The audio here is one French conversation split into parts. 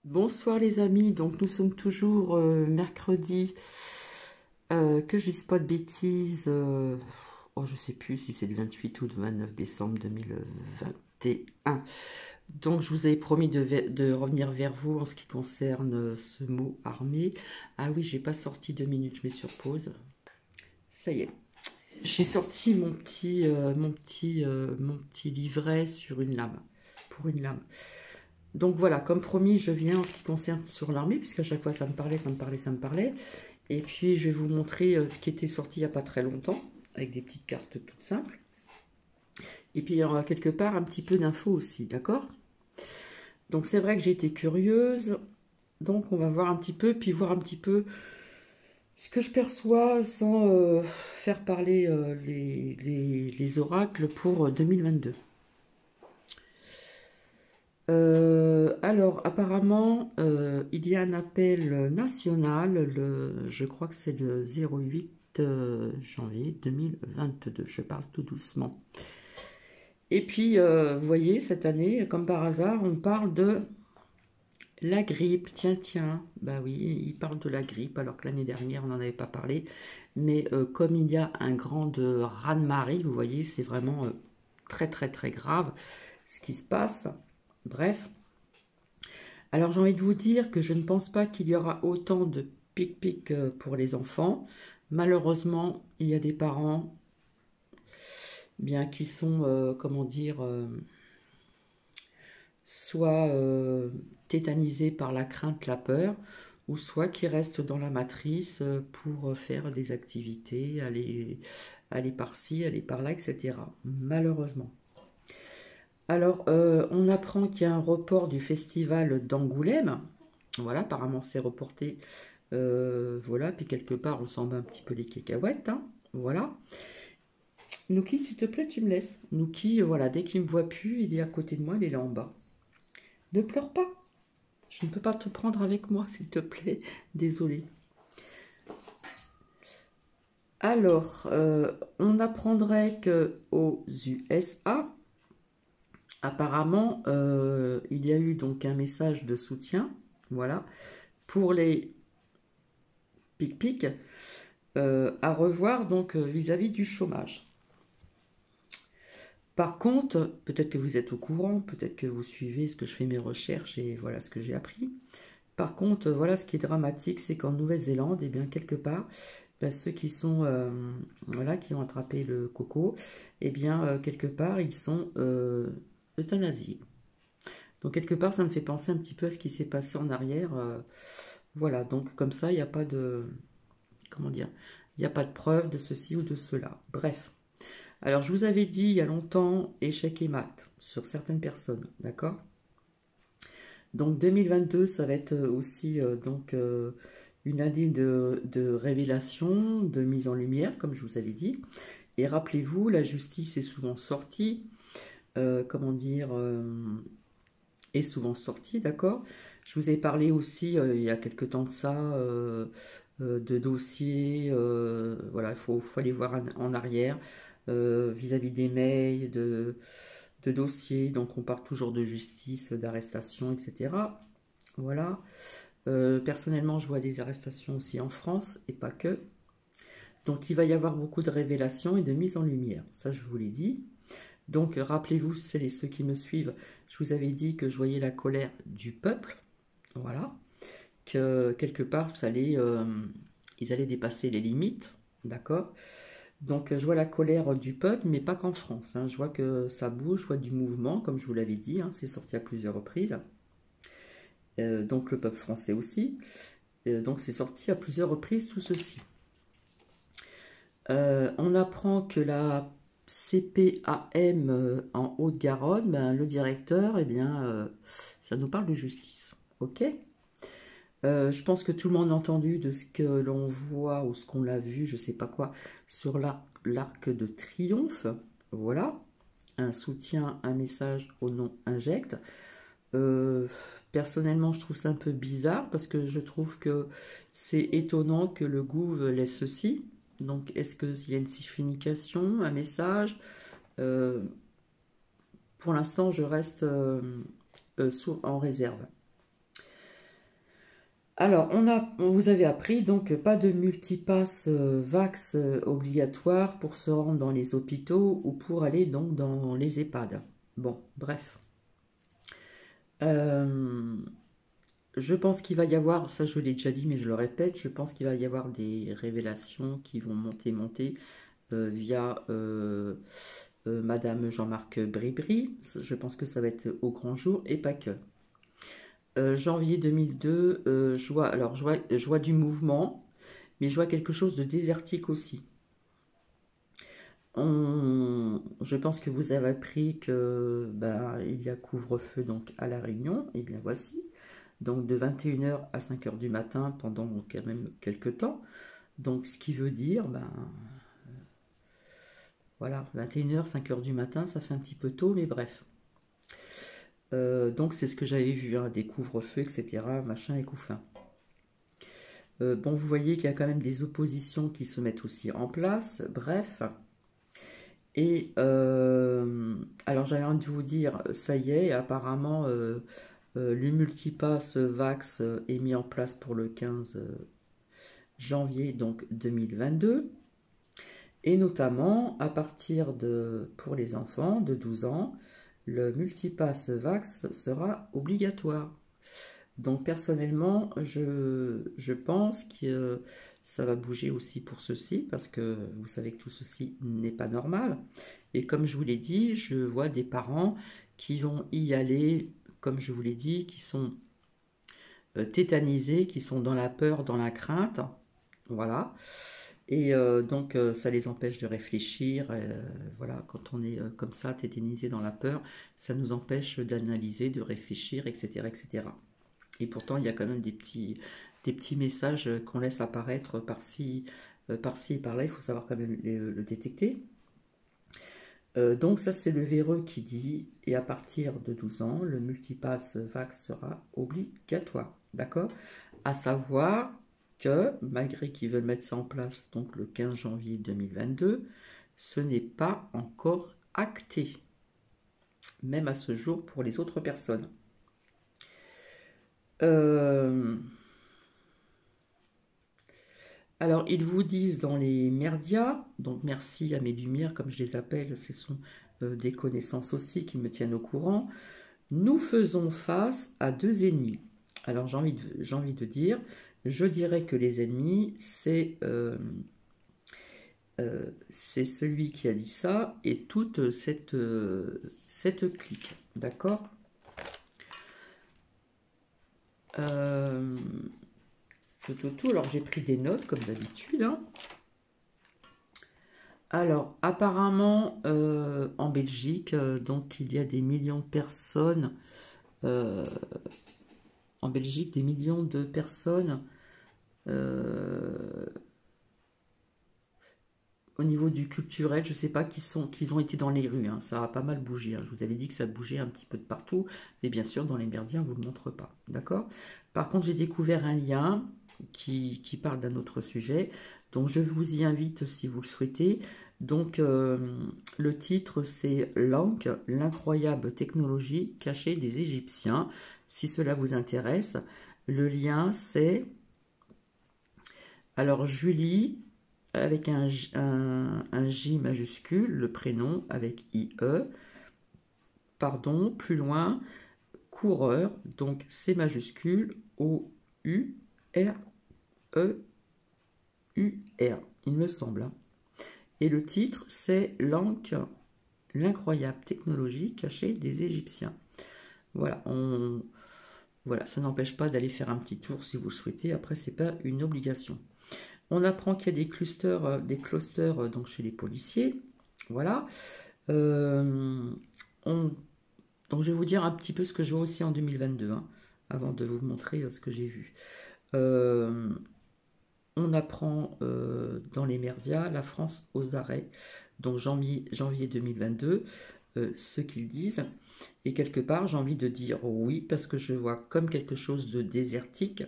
Bonsoir les amis, donc nous sommes toujours mercredi, que je dise pas de bêtises, oh je sais plus si c'est le 28 ou le 29 décembre 2021. Donc je vous avais promis de revenir vers vous en ce qui concerne ce mot armé. Ah oui, j'ai pas sorti 2 minutes, je mets sur pause. Ça y est, j'ai sorti mon petit livret sur une lame, pour une lame. Donc voilà, comme promis, je viens en ce qui concerne sur l'armée, puisqu'à chaque fois ça me parlait, ça me parlait, ça me parlait. Et puis je vais vous montrer ce qui était sorti il n'y a pas très longtemps, avec des petites cartes toutes simples. Et puis il y aura quelque part un petit peu d'infos aussi, d'accord? Donc c'est vrai que j'ai été curieuse, donc on va voir un petit peu, puis voir un petit peu ce que je perçois sans faire parler les oracles pour 2022. Alors, apparemment, il y a un appel national, je crois que c'est le 08 janvier 2022. Je parle tout doucement. Et puis, vous voyez, cette année, comme par hasard, on parle de la grippe. Tiens, tiens, bah oui, il parle de la grippe, alors que l'année dernière, on n'en avait pas parlé. Mais comme il y a un grand raz-de-marée, vous voyez, c'est vraiment très, très, très grave ce qui se passe. Bref. Alors j'ai envie de vous dire que je ne pense pas qu'il y aura autant de pic-pic pour les enfants. Malheureusement, il y a des parents bien qui sont, comment dire, soit tétanisés par la crainte, la peur, ou soit qui restent dans la matrice pour faire des activités, aller par-ci, aller par-là, etc. Malheureusement. Alors, on apprend qu'il y a un report du festival d'Angoulême. Voilà, apparemment c'est reporté. Voilà, puis quelque part on s'en bat un petit peu les cacahuètes. Hein, voilà. Nouki, s'il te plaît, tu me laisses. Nouki, voilà, dès qu'il me voit plus, il est à côté de moi, il est là en bas. Ne pleure pas. Je ne peux pas te prendre avec moi, s'il te plaît. Désolée. Alors, on apprendrait que aux USA, apparemment, il y a eu donc un message de soutien, voilà, pour les pic-pic, à revoir donc vis-à-vis du chômage. Par contre, peut-être que vous êtes au courant, peut-être que vous suivez ce que je fais mes recherches et voilà ce que j'ai appris. Par contre, voilà ce qui est dramatique, c'est qu'en Nouvelle-Zélande, et bien quelque part, ben, ceux qui sont voilà, qui ont attrapé le coco, et bien quelque part ils sont euthanasiés. Donc quelque part, ça me fait penser un petit peu à ce qui s'est passé en arrière. Voilà, donc comme ça, il n'y a pas de, comment dire, il n'y a pas de preuve de ceci ou de cela. Bref. Alors, je vous avais dit il y a longtemps, échec et maths sur certaines personnes, d'accord? Donc, 2022, ça va être aussi une année de révélation, de mise en lumière, comme je vous avais dit. Et rappelez-vous, la justice est souvent sortie, comment dire, est souvent sortie, d'accord? Je vous ai parlé aussi, il y a quelque temps de ça, de dossiers, voilà, il faut aller voir en arrière, vis-à-vis des mails, de dossiers, donc on parle toujours de justice, d'arrestation, etc. Voilà. Personnellement, je vois des arrestations aussi en France, et pas que. Donc il va y avoir beaucoup de révélations et de mise en lumière, ça je vous l'ai dit. Donc rappelez-vous, ceux qui me suivent, je vous avais dit que je voyais la colère du peuple, voilà, que quelque part, ils allaient dépasser les limites, d'accord? Donc je vois la colère du peuple, mais pas qu'en France, hein. Je vois que ça bouge, je vois du mouvement, comme je vous l'avais dit, hein, c'est sorti à plusieurs reprises. Donc le peuple français aussi. Donc c'est sorti à plusieurs reprises tout ceci. On apprend que la CPAM en Haute-Garonne, ben, le directeur, eh bien, ça nous parle de justice. Ok? Je pense que tout le monde a entendu de ce que l'on voit ou ce qu'on l'a vu, je sais pas quoi, sur l'arc de triomphe. Voilà. Un soutien, un message au nom injecte. Euh, Personnellement, je trouve ça un peu bizarre parce que je trouve que c'est étonnant que le gouv laisse ceci. Donc, est-ce qu'il y a une signification, un message? Euh, pour l'instant, je reste en réserve. Alors, on vous avait appris, donc, pas de multipass Vax obligatoire pour se rendre dans les hôpitaux ou pour aller donc dans les EHPAD. Bon, bref. Euh, je pense qu'il va y avoir, ça je l'ai déjà dit, mais je le répète, je pense qu'il va y avoir des révélations qui vont monter via Madame Jean-Marc Bribry. Je pense que ça va être au grand jour et pas que. Janvier 2002, je vois du mouvement, mais je vois quelque chose de désertique aussi. Je pense que vous avez appris que il y a couvre-feu donc à La Réunion, et bien voici. Donc de 21 h à 5 h du matin pendant quand même quelques temps. Donc ce qui veut dire, voilà, 21 h, 5 h du matin, ça fait un petit peu tôt, mais bref. Donc c'est ce que j'avais vu, hein, des couvre-feux, etc., machin et couffin. Bon, vous voyez qu'il y a quand même des oppositions qui se mettent aussi en place, bref. Et alors j'avais envie de vous dire, ça y est, apparemment le multipass Vax est mis en place pour le 15 janvier donc 2022. Et notamment, à partir de, pour les enfants de 12 ans, le multipass Vax sera obligatoire. Donc personnellement, je pense que ça va bouger aussi pour ceci, parce que vous savez que tout ceci n'est pas normal. Et comme je vous l'ai dit, je vois des parents qui vont y aller, comme je vous l'ai dit, qui sont tétanisés, qui sont dans la peur, dans la crainte. Voilà. Et donc, ça les empêche de réfléchir. Voilà, quand on est comme ça, tétanisé dans la peur, ça nous empêche d'analyser, de réfléchir, etc., etc. Et pourtant, il y a quand même des petits messages qu'on laisse apparaître par-ci et par-là. Il faut savoir quand même le détecter. Donc ça, c'est le véreux qui dit, et à partir de 12 ans, le multipass Vax sera obligatoire. D'accord? À savoir que, malgré qu'ils veulent mettre ça en place donc le 15 janvier 2022, ce n'est pas encore acté, même à ce jour pour les autres personnes. Alors, ils vous disent dans les merdias, donc merci à mes lumières, comme je les appelle, ce sont des connaissances aussi qui me tiennent au courant, nous faisons face à deux ennemis. Alors, j'ai envie de dire, je dirais que les ennemis, c'est celui qui a dit ça et toute cette clique, d'accord. Alors j'ai pris des notes comme d'habitude, hein. Alors apparemment en Belgique, donc il y a des millions de personnes, en Belgique des millions de personnes au niveau du culturel, je ne sais pas qui ont été dans les rues, hein. Ça a pas mal bougé, hein. Je vous avais dit que ça bougeait un petit peu de partout, mais bien sûr dans les merdiens on ne vous le montre pas, d'accord. Par contre j'ai découvert un lien qui parle d'un autre sujet, donc je vous y invite si vous le souhaitez. Donc le titre c'est l'Ankh, l'incroyable technologie cachée des Égyptiens. Si cela vous intéresse, le lien c'est, alors Julie avec un J majuscule, le prénom avec IE, pardon, plus loin, coureur, donc C majuscule, O-U-R-E-U-R, il me semble, hein. Et le titre, c'est l'Ankh, l'incroyable technologie cachée des Égyptiens. Voilà, voilà, ça n'empêche pas d'aller faire un petit tour si vous le souhaitez. Après, c'est pas une obligation. On apprend qu'il y a des clusters, donc chez les policiers. Voilà. Donc je vais vous dire un petit peu ce que je vois aussi en 2022, hein, avant de vous montrer ce que j'ai vu. On apprend dans les médias la France aux arrêts, donc janvier 2022, ce qu'ils disent. Et quelque part, j'ai envie de dire oui, parce que je vois comme quelque chose de désertique.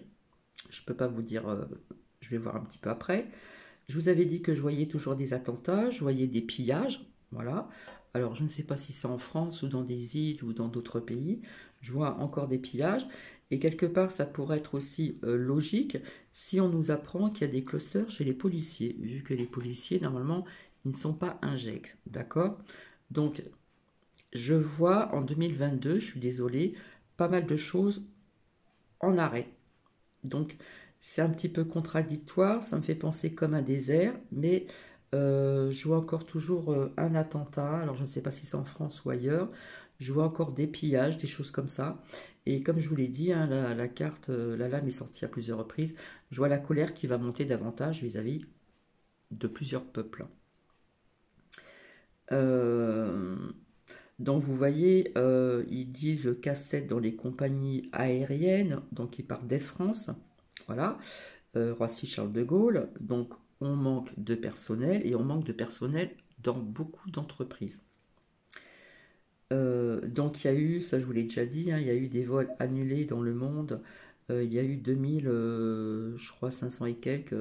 Je ne peux pas vous dire, je vais voir un petit peu après. Je vous avais dit que je voyais toujours des attentats, je voyais des pillages, voilà. Alors je ne sais pas si c'est en France ou dans des îles ou dans d'autres pays. Je vois encore des pillages. Et quelque part, ça pourrait être aussi logique si on nous apprend qu'il y a des clusters chez les policiers, vu que les policiers, normalement, ils ne sont pas injects, d'accord? Donc, je vois en 2022, je suis désolée, pas mal de choses en arrêt. Donc, c'est un petit peu contradictoire, ça me fait penser comme un désert, mais je vois encore toujours un attentat, alors je ne sais pas si c'est en France ou ailleurs, je vois encore des pillages, des choses comme ça. Et comme je vous l'ai dit, hein, la carte, la lame est sortie à plusieurs reprises, je vois la colère qui va monter davantage vis-à-vis de plusieurs peuples. Euh, donc vous voyez, ils disent casse-tête dans les compagnies aériennes, donc ils parlent d'Air France, voilà. Roissy-Charles de Gaulle. Donc, on manque de personnel et on manque de personnel dans beaucoup d'entreprises. Donc, il y a eu, ça je vous l'ai déjà dit, hein, il y a eu des vols annulés dans le monde. Il y a eu 2000, je crois 500 et quelques.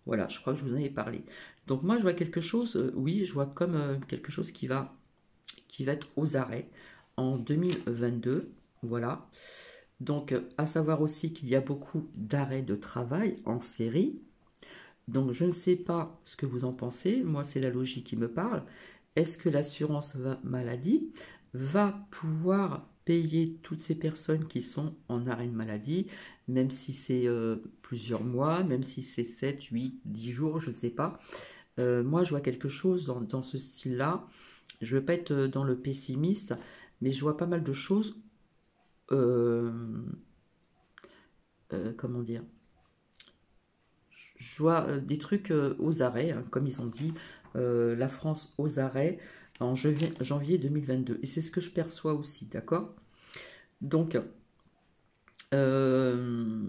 Voilà, je crois que je vous en ai parlé. Donc, moi, je vois quelque chose, oui, je vois comme quelque chose qui va être aux arrêts en 2022. Voilà. Donc, à savoir aussi qu'il y a beaucoup d'arrêts de travail en série. Donc, je ne sais pas ce que vous en pensez. Moi, c'est la logique qui me parle. Est-ce que l'assurance maladie va pouvoir payer toutes ces personnes qui sont en arrêt de maladie, même si c'est plusieurs mois, même si c'est 7, 8, 10 jours, je ne sais pas. Moi, je vois quelque chose dans ce style-là. Je ne veux pas être dans le pessimiste, mais je vois pas mal de choses. euh, Comment dire? Je vois des trucs aux arrêts, hein, comme ils ont dit, la France aux arrêts en janvier 2022. Et c'est ce que je perçois aussi, d'accord? Donc, euh,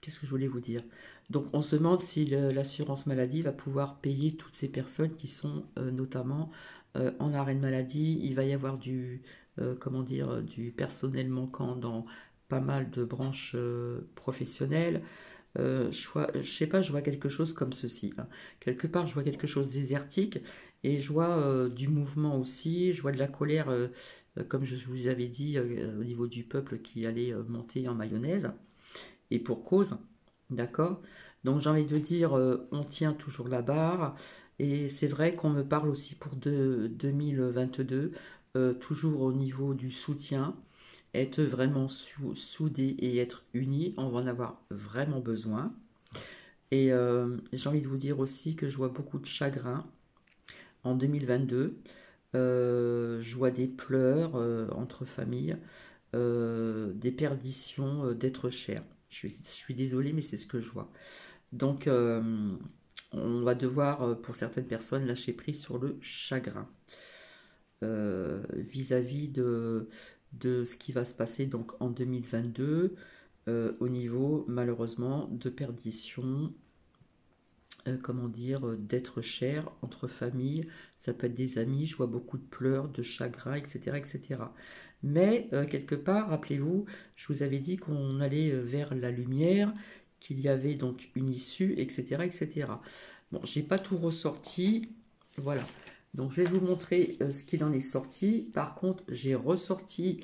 qu'est-ce que je voulais vous dire? Donc, on se demande si l'assurance maladie va pouvoir payer toutes ces personnes qui sont notamment en arrêt de maladie. Il va y avoir comment dire, du personnel manquant dans pas mal de branches professionnelles. Je sais pas, je vois quelque chose comme ceci, hein. Quelque part, je vois quelque chose désertique et je vois du mouvement aussi. Je vois de la colère, comme je vous avais dit, au niveau du peuple qui allait monter en mayonnaise. Et pour cause, d'accord? Donc j'ai envie de dire, on tient toujours la barre. Et c'est vrai qu'on me parle aussi pour 2022, toujours au niveau du soutien être vraiment soudés et être unis, on va en avoir vraiment besoin. Et j'ai envie de vous dire aussi que je vois beaucoup de chagrin en 2022. Je vois des pleurs entre familles, des perditions d'êtres chers. Je suis désolée, mais c'est ce que je vois. Donc, on va devoir, pour certaines personnes, lâcher prise sur le chagrin vis-à-vis de ce qui va se passer donc en 2022 au niveau malheureusement de perdition, comment dire, d'être cher entre familles, ça peut être des amis, je vois beaucoup de pleurs, de chagrin, etc. etc. Mais quelque part, rappelez-vous, je vous avais dit qu'on allait vers la lumière, qu'il y avait donc une issue, etc. etc. Bon, j'ai pas tout ressorti, voilà. Donc je vais vous montrer ce qu'il en est sorti. Par contre, j'ai ressorti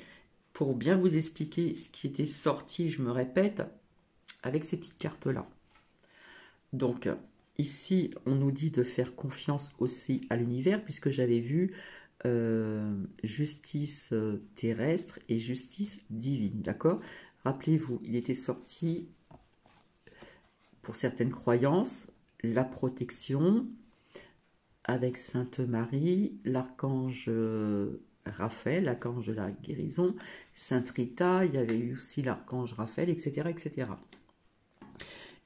pour bien vous expliquer ce qui était sorti, je me répète, avec ces petites cartes-là. Donc, ici, on nous dit de faire confiance aussi à l'univers, puisque j'avais vu justice terrestre et justice divine, d'accord? Rappelez-vous, il était sorti, pour certaines croyances, la protection avec Sainte Marie, l'archange Raphaël, l'archange de la guérison, Sainte Rita, il y avait eu aussi l'archange Raphaël, etc., etc.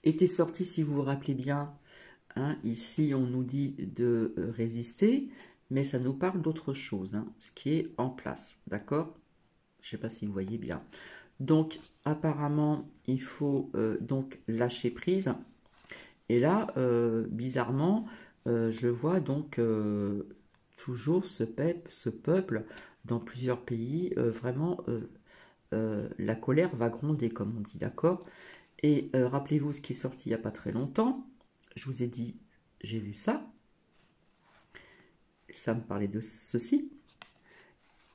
Était sorti, si vous vous rappelez bien, hein, ici on nous dit de résister, mais ça nous parle d'autre chose, hein, ce qui est en place, d'accord? Je ne sais pas si vous voyez bien. Donc apparemment il faut donc lâcher prise. Et là, bizarrement, je vois donc toujours ce peuple dans plusieurs pays, vraiment la colère va gronder, comme on dit, d'accord? Et rappelez-vous ce qui est sorti il n'y a pas très longtemps. Je vous ai dit, j'ai vu ça. Ça me parlait de ceci.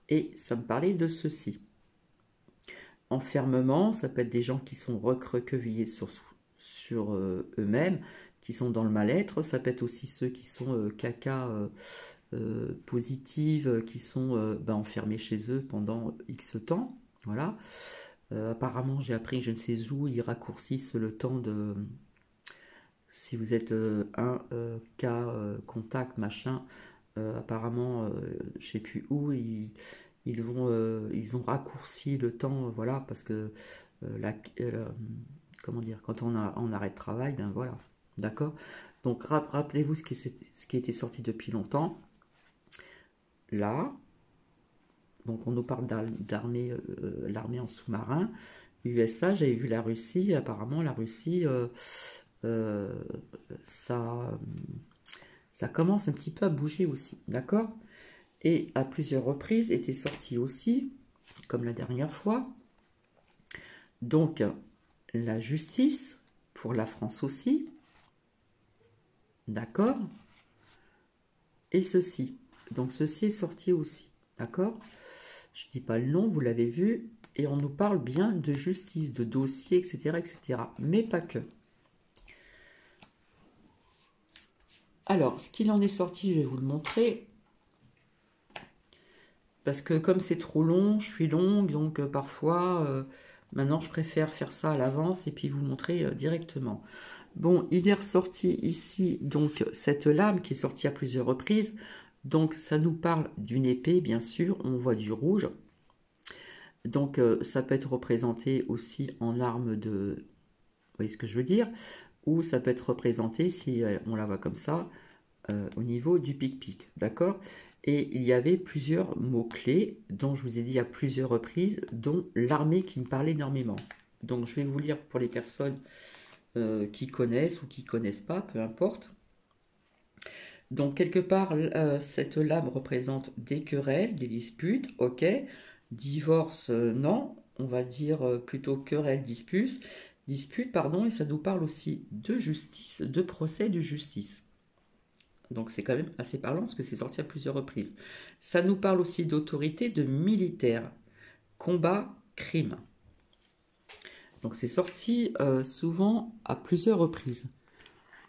Et ça me parlait de ceci. enfermement, ça peut être des gens qui sont recroquevillés sur eux-mêmes, qui sont dans le mal-être, ça peut être aussi ceux qui sont caca positives, qui sont enfermés chez eux pendant X temps, voilà. Apparemment, j'ai appris, je ne sais où, ils raccourcissent le temps de... Si vous êtes un cas contact, machin, apparemment, je ne sais plus où, ils ont raccourci le temps, voilà, parce que comment dire, quand on arrête de travail, ben voilà, d'accord. Donc rappelez-vous ce qui était sorti depuis longtemps. Là, donc on nous parle d'armée, l'armée en sous-marin. USA, j'avais vu la Russie, apparemment la Russie, euh, ça, ça commence un petit peu à bouger aussi, d'accord. Et à plusieurs reprises était sorti aussi, comme la dernière fois, donc la justice pour la France aussi, d'accord. Et ceci, donc ceci est sorti aussi, d'accord. Je ne dis pas le nom, vous l'avez vu, et on nous parle bien de justice, de dossier, etc., etc., mais pas que. Alors, ce qu'il en est sorti, je vais vous le montrer. Parce que comme c'est trop long, je suis longue, donc parfois, maintenant je préfère faire ça à l'avance et puis vous montrer directement. Bon, il est ressorti ici, donc, cette lame qui est sortie à plusieurs reprises. Donc, ça nous parle d'une épée, bien sûr, on voit du rouge. Donc, ça peut être représenté aussi en arme de... Vous voyez ce que je veux dire? Ou ça peut être représenté, si on la voit comme ça, au niveau du pic-pic, d'accord? Et il y avait plusieurs mots-clés dont je vous ai dit à plusieurs reprises, dont l'armée qui me parlait énormément. Donc, je vais vous lire pour les personnes qui connaissent ou qui connaissent pas, peu importe. Donc, quelque part, cette lame représente des querelles, des disputes, ok. Divorce, non. On va dire plutôt querelle, dispute, pardon, et ça nous parle aussi de justice, de procès de justice. Donc c'est quand même assez parlant parce que c'est sorti à plusieurs reprises. Ça nous parle aussi d'autorité, de militaire, combat, crime. Donc c'est sorti souvent à plusieurs reprises.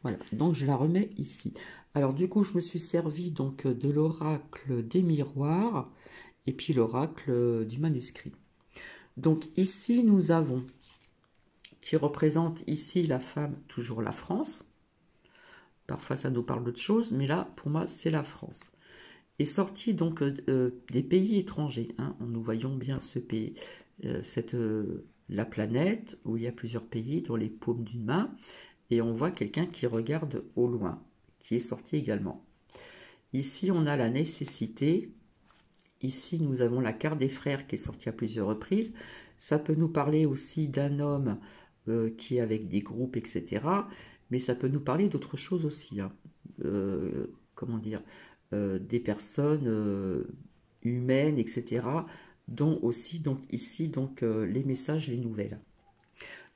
Voilà, donc je la remets ici. Alors du coup, je me suis servi donc de l'oracle des miroirs et puis l'oracle du manuscrit. Donc ici, nous avons qui représente ici la femme, toujours la France. Parfois, ça nous parle d'autre chose, mais là, pour moi, c'est la France. Est sorti donc des pays étrangers, hein, en nous voyons bien ce pays, la planète où il y a plusieurs pays dans les paumes d'une main, et on voit quelqu'un qui regarde au loin, qui est sorti également. Ici, on a la nécessité. Ici, nous avons la carte des frères qui est sortie à plusieurs reprises. Ça peut nous parler aussi d'un homme qui est avec des groupes, etc. Mais ça peut nous parler d'autre chose aussi. Hein. Comment dire, des personnes humaines, etc. Dont aussi, donc ici, donc les messages, les nouvelles.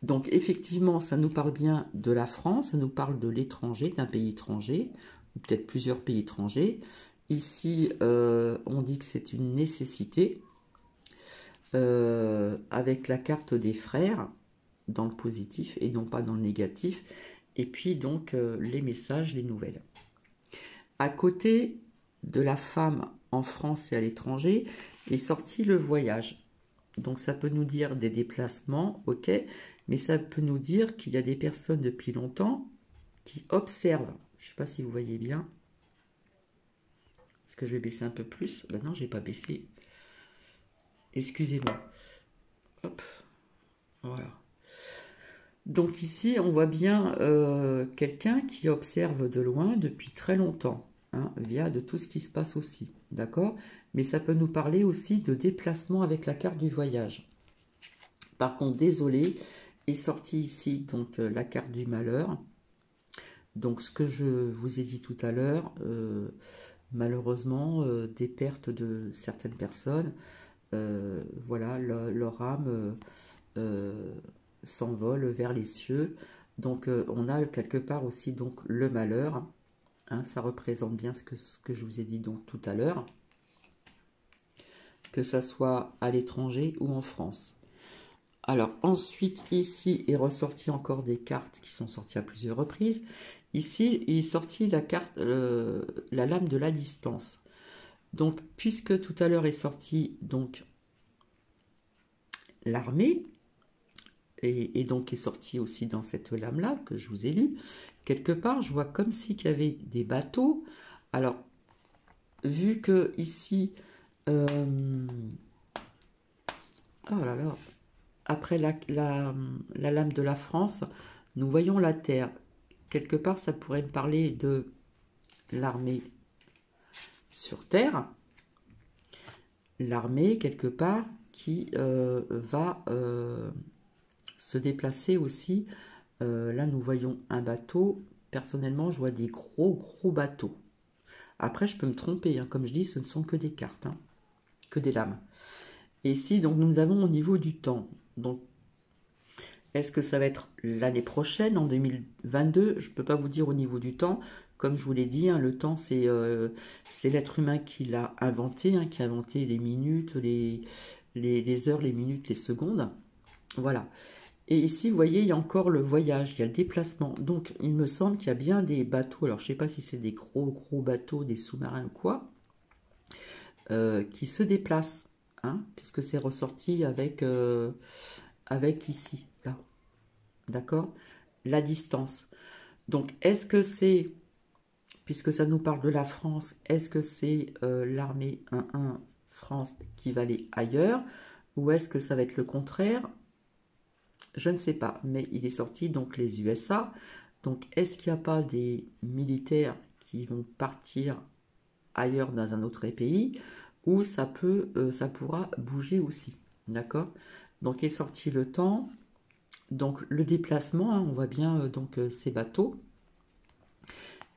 Donc effectivement, ça nous parle bien de la France, ça nous parle de l'étranger, d'un pays étranger, ou peut-être plusieurs pays étrangers. Ici, on dit que c'est une nécessité, avec la carte des frères, dans le positif et non pas dans le négatif. Et puis donc les messages, les nouvelles. À côté de la femme en France et à l'étranger est sorti le voyage. Donc ça peut nous dire des déplacements, ok, mais ça peut nous dire qu'il y a des personnes depuis longtemps qui observent. Je ne sais pas si vous voyez bien. Est-ce que je vais baisser un peu plus? Ben non, je n'ai pas baissé. Excusez-moi. Hop, voilà. Donc ici, on voit bien quelqu'un qui observe de loin depuis très longtemps, hein, via de tout ce qui se passe aussi, d'accord? Mais ça peut nous parler aussi de déplacement avec la carte du voyage. Par contre, désolé, est sorti ici donc la carte du malheur. Donc ce que je vous ai dit tout à l'heure, malheureusement, des pertes de certaines personnes, voilà, leur âme s'envole vers les cieux. Donc on a quelque part aussi donc le malheur, hein, ça représente bien ce que je vous ai dit donc tout à l'heure, que ça soit à l'étranger ou en France. Alors ensuite, ici est ressorti encore des cartes qui sont sorties à plusieurs reprises. Ici est sortie la carte, la lame de la distance. Donc, puisque tout à l'heure est sorti donc l'armée, et donc est sorti aussi dans cette lame-là que je vous ai lue, quelque part, je vois comme si qu'il y avait des bateaux. Alors, vu que ici, oh là là, après la lame de la France, nous voyons la terre. Quelque part, ça pourrait me parler de l'armée sur terre. L'armée, quelque part, qui va se déplacer aussi. Là, nous voyons un bateau. Personnellement, je vois des gros bateaux. Après, je peux me tromper. Hein. Comme je dis, ce ne sont que des cartes, hein, que des lames. Et ici, donc, nous avons au niveau du temps. Donc, est-ce que ça va être l'année prochaine, en 2022? Je ne peux pas vous dire au niveau du temps. Comme je vous l'ai dit, hein, le temps, c'est l'être humain qui l'a inventé, hein, qui a inventé les minutes, les heures, les minutes, les secondes. Voilà. Et ici, vous voyez, il y a encore le voyage, il y a le déplacement. Donc, il me semble qu'il y a bien des bateaux. Alors, je ne sais pas si c'est des gros bateaux, des sous-marins ou quoi, qui se déplacent, hein, puisque c'est ressorti avec ici, là. D'accord? La distance. Donc, est-ce que c'est, puisque ça nous parle de la France, est-ce que c'est l'armée 1-1 France qui va aller ailleurs? Ou est-ce que ça va être le contraire? Je ne sais pas, mais il est sorti donc les USA. Donc, est-ce qu'il n'y a pas des militaires qui vont partir ailleurs dans un autre pays ou ça pourra bouger aussi, d'accord? Donc, est sorti le temps, donc le déplacement, hein, on voit bien donc ces bateaux.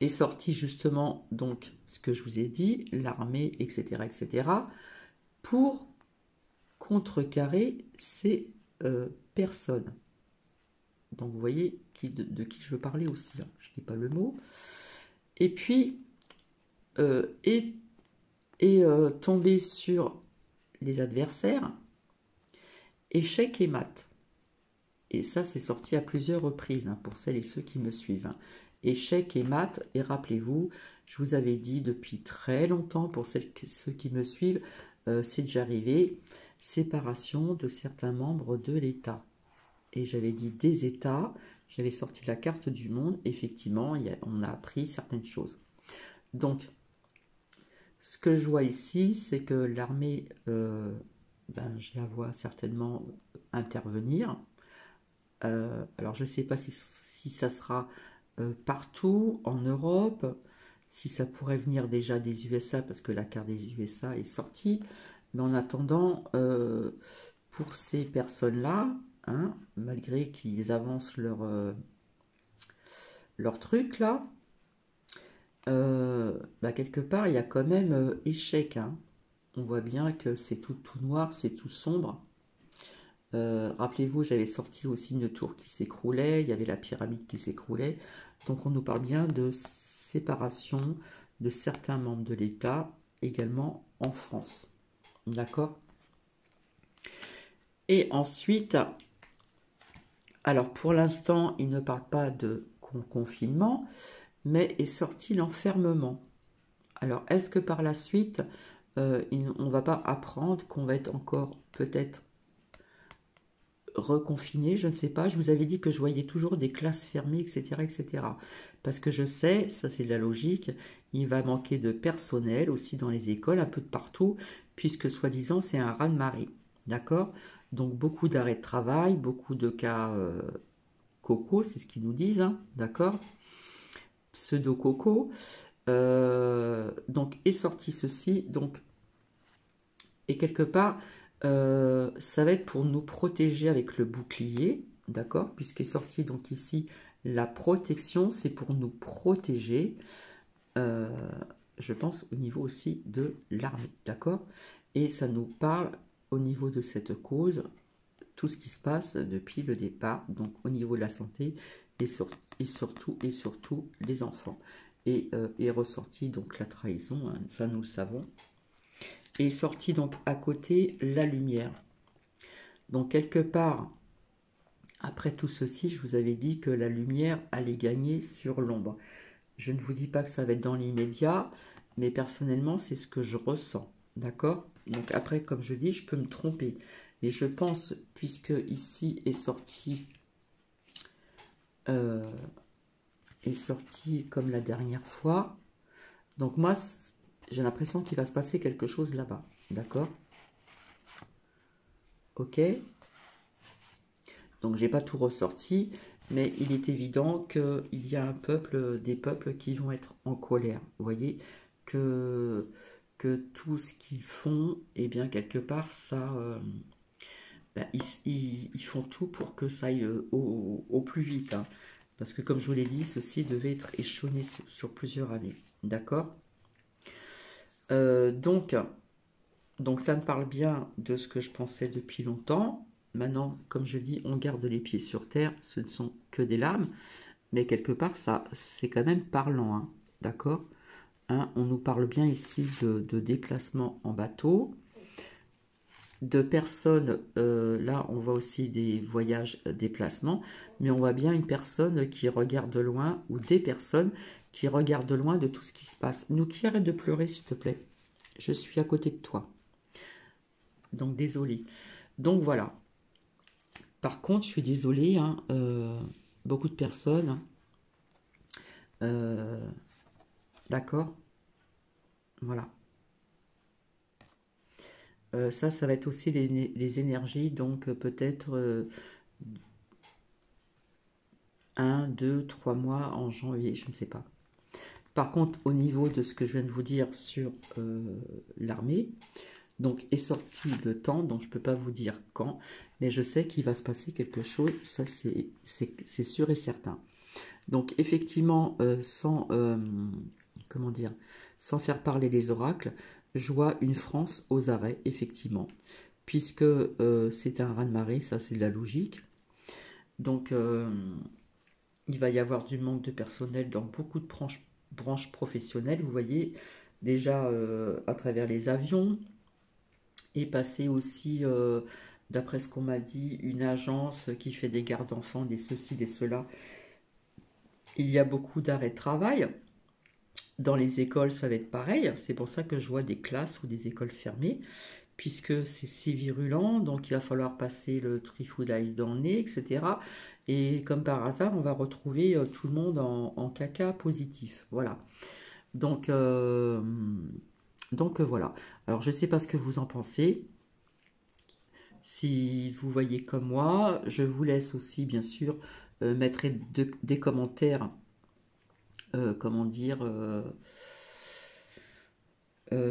Est sorti justement donc ce que je vous ai dit, l'armée, etc., pour contrecarrer ces personnes. Donc vous voyez de qui je veux parler aussi, hein. Je n'ai pas le mot. Et puis, est tombé sur les adversaires, échec et mat. Et ça, c'est sorti à plusieurs reprises, hein, pour celles et ceux qui me suivent. Hein. Échec et mat, et rappelez-vous, je vous avais dit depuis très longtemps, pour ceux qui me suivent, c'est déjà arrivé, séparation de certains membres de l'État. Et j'avais dit des États, j'avais sorti la carte du monde, effectivement, on a appris certaines choses. Donc, ce que je vois ici, c'est que l'armée, je la vois certainement intervenir. Alors, je ne sais pas si ça sera partout en Europe, si ça pourrait venir déjà des USA, parce que la carte des USA est sortie. Mais en attendant, pour ces personnes-là, hein, malgré qu'ils avancent leur truc là, quelque part, il y a quand même échec. Hein. On voit bien que c'est tout noir, c'est tout sombre. Rappelez-vous, j'avais sorti aussi une tour qui s'écroulait, il y avait la pyramide qui s'écroulait. Donc on nous parle bien de séparation de certains membres de l'État, également en France. D'accord? Et ensuite, alors pour l'instant, il ne parle pas de confinement, mais est sorti l'enfermement. Alors est-ce que par la suite, on ne va pas apprendre qu'on va être encore peut-être reconfiné, je ne sais pas. Je vous avais dit que je voyais toujours des classes fermées, etc. Parce que je sais, ça c'est de la logique, il va manquer de personnel aussi dans les écoles, un peu de partout, puisque soi-disant c'est un raz-de-marée. D'accord? Donc beaucoup d'arrêts de travail, beaucoup de cas coco, c'est ce qu'ils nous disent, hein, d'accord? Pseudo-coco. Donc est sorti ceci, donc, et quelque part, ça va être pour nous protéger avec le bouclier, d'accord? Puisqu'est sorti donc ici la protection, c'est pour nous protéger, je pense au niveau aussi de l'armée, d'accord? Et ça nous parle au niveau de cette cause, tout ce qui se passe depuis le départ, donc au niveau de la santé et surtout les enfants. Et est ressorti donc la trahison, hein, ça nous le savons. Et sorti donc à côté la lumière. Donc, quelque part, après tout ceci, je vous avais dit que la lumière allait gagner sur l'ombre. Je ne vous dis pas que ça va être dans l'immédiat, mais personnellement, c'est ce que je ressens. D'accord? Donc après, comme je dis, je peux me tromper. Mais je pense, puisque ici euh, est sorti comme la dernière fois, donc moi, j'ai l'impression qu'il va se passer quelque chose là-bas. D'accord? Ok? Donc j'ai pas tout ressorti, mais il est évident qu'il y a un peuple, des peuples qui vont être en colère. Vous voyez que tout ce qu'ils font, eh bien quelque part, ça, ben, ils font tout pour que ça aille au plus vite. Hein. Parce que comme je vous l'ai dit, ceci devait être échelonné sur plusieurs années. D'accord? Donc, ça me parle bien de ce que je pensais depuis longtemps. Maintenant, comme je dis, on garde les pieds sur terre, ce ne sont que des lames, mais quelque part, ça, c'est quand même parlant, hein, d'accord? Hein, on nous parle bien ici de déplacement en bateau, de personnes, là on voit aussi des voyages, déplacements, mais on voit bien une personne qui regarde de loin, ou des personnes qui regardent de loin de tout ce qui se passe. Nous qui arrête de pleurer, s'il te plaît. Je suis à côté de toi. Donc désolé. Donc voilà. Par contre, je suis désolée, hein, beaucoup de personnes, euh, d'accord, voilà. Ça va être aussi les énergies, donc peut-être 1, 2, 3 mois en janvier, je ne sais pas. Par contre, au niveau de ce que je viens de vous dire sur l'armée, donc est sorti le temps, donc je ne peux pas vous dire quand, mais je sais qu'il va se passer quelque chose, ça c'est sûr et certain. Donc effectivement, comment dire, sans faire parler les oracles, je vois une France aux arrêts, effectivement, puisque c'est un raz-de-marée, ça c'est de la logique. Donc il va y avoir du manque de personnel dans beaucoup de branches professionnelles, vous voyez, déjà à travers les avions, et passer aussi, d'après ce qu'on m'a dit, une agence qui fait des gardes d'enfants, des ceci, des cela. Il y a beaucoup d'arrêts de travail. Dans les écoles, ça va être pareil. C'est pour ça que je vois des classes ou des écoles fermées, puisque c'est si virulent, donc il va falloir passer le trifoudaille dans le nez, etc. Et comme par hasard, on va retrouver tout le monde en caca positif. Voilà. Donc, voilà. Alors, je ne sais pas ce que vous en pensez. Si vous voyez comme moi, je vous laisse aussi, bien sûr, mettre des commentaires, comment dire,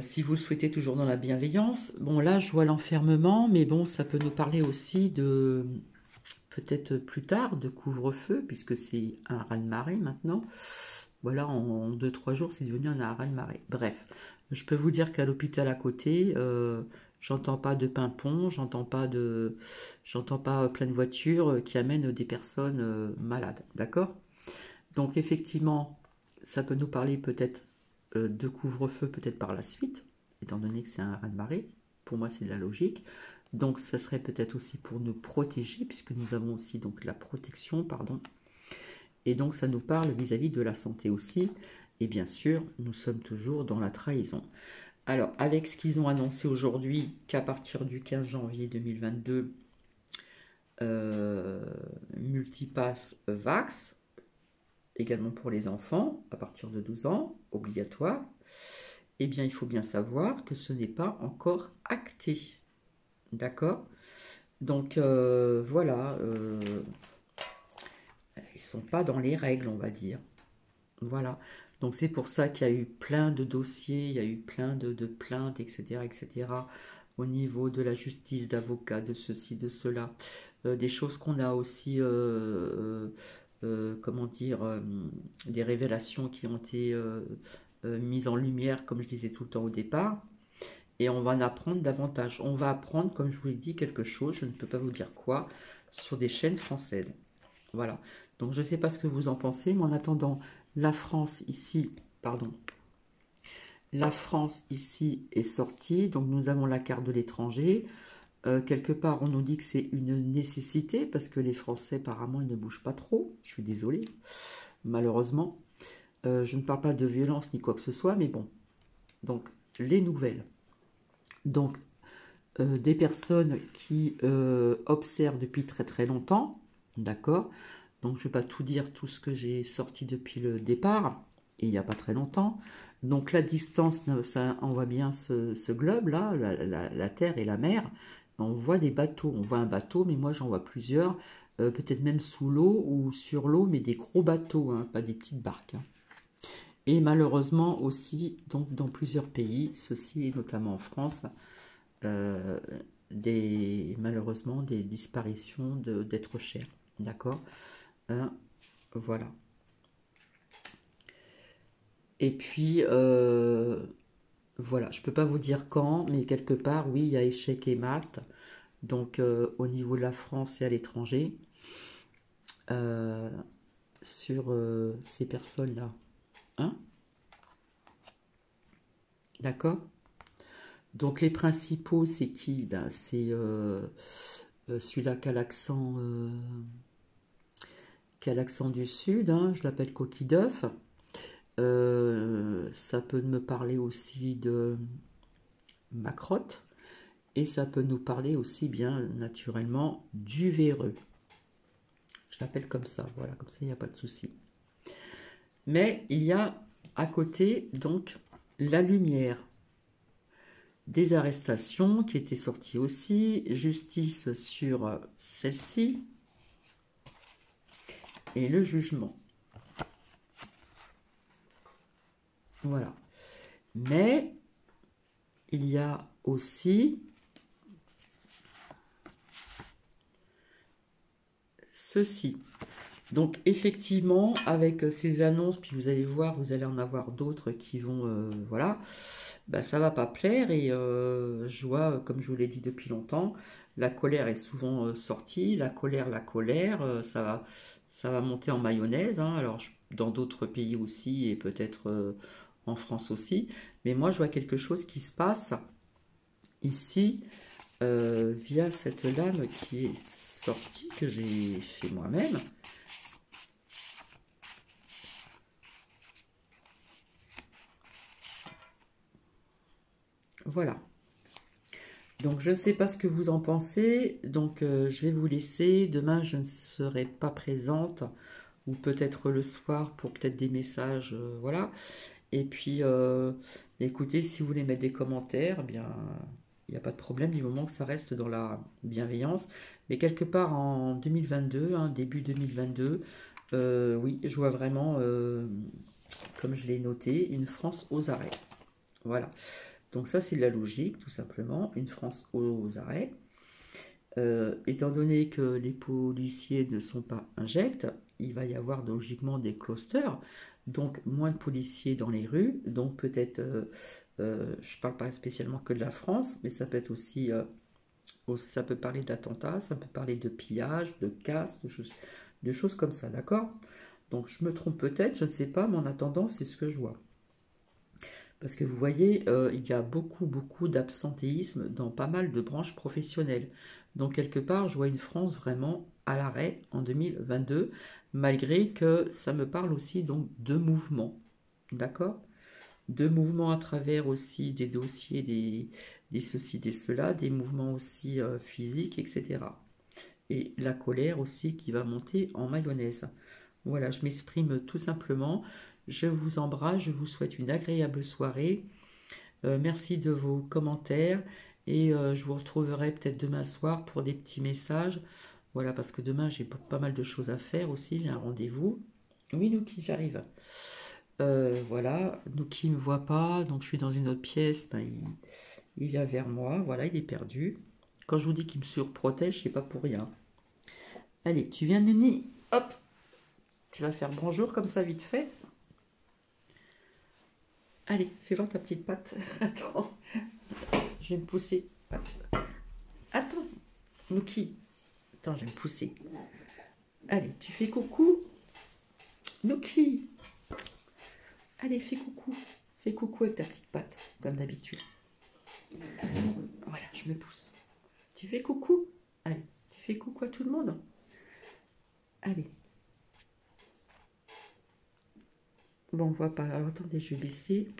si vous le souhaitez, toujours dans la bienveillance. Bon, là, je vois l'enfermement, mais bon, ça peut nous parler aussi de, peut-être plus tard, de couvre-feu, puisque c'est un raz-de-marée maintenant. Voilà, en 2-3 jours, c'est devenu un raz-de-marée. Bref, je peux vous dire qu'à l'hôpital à côté, j'entends pas de pimpons, j'entends pas plein de voitures qui amènent des personnes malades, d'accord? Donc effectivement, ça peut nous parler peut-être de couvre-feu peut-être par la suite, étant donné que c'est un raz-de-marée. Pour moi, c'est de la logique. Donc, ça serait peut-être aussi pour nous protéger, puisque nous avons aussi donc la protection, pardon. Et donc, ça nous parle vis-à-vis de la santé aussi. Et bien sûr, nous sommes toujours dans la trahison. Alors, avec ce qu'ils ont annoncé aujourd'hui, qu'à partir du 15 janvier 2022, Multipass Vax, également pour les enfants, à partir de 12 ans, obligatoire, eh bien, il faut bien savoir que ce n'est pas encore acté. D'accord? Donc, voilà, ils ne sont pas dans les règles, on va dire. Voilà. Donc, c'est pour ça qu'il y a eu plein de dossiers, il y a eu plein de plaintes, etc., etc., au niveau de la justice, d'avocats, de ceci, de cela. Des choses qu'on a aussi, comment dire, des révélations qui ont été mises en lumière, comme je disais tout le temps au départ. Et on va en apprendre davantage. On va apprendre, comme je vous l'ai dit, quelque chose, je ne peux pas vous dire quoi, sur des chaînes françaises. Voilà. Donc je ne sais pas ce que vous en pensez, mais en attendant, la France ici, pardon, la France ici est sortie, donc nous avons la carte de l'étranger. Quelque part, on nous dit que c'est une nécessité parce que les Français, apparemment, ils ne bougent pas trop. Je suis désolée, malheureusement. Je ne parle pas de violence ni quoi que ce soit, mais bon. Donc, les nouvelles. Donc, des personnes qui observent depuis très très longtemps, d'accord? Donc, je ne vais pas tout dire, tout ce que j'ai sorti depuis le départ, et il n'y a pas très longtemps. Donc, la distance, ça, on voit bien ce globe-là, la Terre et la mer. On voit des bateaux, on voit un bateau, mais moi j'en vois plusieurs, peut-être même sous l'eau ou sur l'eau, mais des gros bateaux, hein, pas des petites barques, hein. Et malheureusement aussi, donc dans plusieurs pays, ceci est notamment en France, euh, malheureusement des disparitions d'êtres chers. D'accord, hein, voilà. Et puis, voilà, je ne peux pas vous dire quand, mais quelque part, oui, il y a échec et mat. Donc, au niveau de la France et à l'étranger, euh, sur ces personnes-là. Hein? D'accord? Donc, les principaux, c'est qui? Ben, c'est celui-là qui a l'accent du Sud, hein, je l'appelle Coquille d'œuf. Ça peut me parler aussi de Macrotte. Et ça peut nous parler aussi bien naturellement du véreux. Je l'appelle comme ça, voilà, comme ça il n'y a pas de souci. Mais il y a à côté donc la lumière des arrestations qui étaient sorties aussi, justice sur celle-ci et le jugement. Voilà. Mais il y a aussi ceci. Donc effectivement, avec ces annonces, puis vous allez voir, vous allez en avoir d'autres qui vont, voilà, bah, ça va pas plaire. Et je vois, comme je vous l'ai dit depuis longtemps, la colère est souvent sortie. La colère, ça va monter en mayonnaise, hein. Alors dans d'autres pays aussi, et peut-être en France aussi. Mais moi, je vois quelque chose qui se passe ici via cette lame qui est sortie, que j'ai fait moi-même. Voilà. Donc, je ne sais pas ce que vous en pensez. Donc, je vais vous laisser. Demain, je ne serai pas présente. Ou peut-être le soir pour peut-être des messages. Voilà. Et puis, écoutez, si vous voulez mettre des commentaires, eh bien, il n'y a pas de problème du moment que ça reste dans la bienveillance. Mais quelque part en 2022, hein, début 2022, oui, je vois vraiment, comme je l'ai noté, une France aux arrêts. Voilà. Donc ça, c'est de la logique, tout simplement. Une France aux arrêts. Étant donné que les policiers ne sont pas injects, il va y avoir logiquement des clusters, donc moins de policiers dans les rues. Donc peut-être, je ne parle pas spécialement que de la France, mais ça peut être aussi, ça peut parler d'attentats, ça peut parler de pillage, de casse, de choses comme ça, d'accord? Donc je me trompe peut-être, je ne sais pas, mais en attendant, c'est ce que je vois. Parce que vous voyez, il y a beaucoup d'absentéisme dans pas mal de branches professionnelles. Donc quelque part, je vois une France vraiment à l'arrêt en 2022, malgré que ça me parle aussi donc de mouvements. D'accord? De mouvements à travers aussi des dossiers, des ceci, des cela, des mouvements aussi physiques, etc. Et la colère aussi qui va monter en mayonnaise. Voilà, je m'exprime tout simplement. Je vous embrasse, je vous souhaite une agréable soirée. Merci de vos commentaires et je vous retrouverai peut-être demain soir pour des petits messages. Voilà, parce que demain j'ai pas mal de choses à faire aussi, j'ai un rendez-vous. Oui, Nouki, j'arrive. Voilà, Nouki ne me voit pas, donc je suis dans une autre pièce, ben, il vient vers moi, voilà, il est perdu. Quand je vous dis qu'il me surprotège, c'est pas pour rien. Allez, tu viens, Nuni, hop, tu vas faire bonjour comme ça vite fait. Allez, fais voir ta petite patte. Attends, je vais me pousser. Attends, Nouki. Attends, je vais me pousser. Allez, tu fais coucou. Nouki. Allez, fais coucou. Fais coucou avec ta petite patte, comme d'habitude. Voilà, je me pousse. Tu fais coucou. Allez, tu fais coucou à tout le monde. Allez. Bon, on voit pas. Alors, attendez, je vais baisser.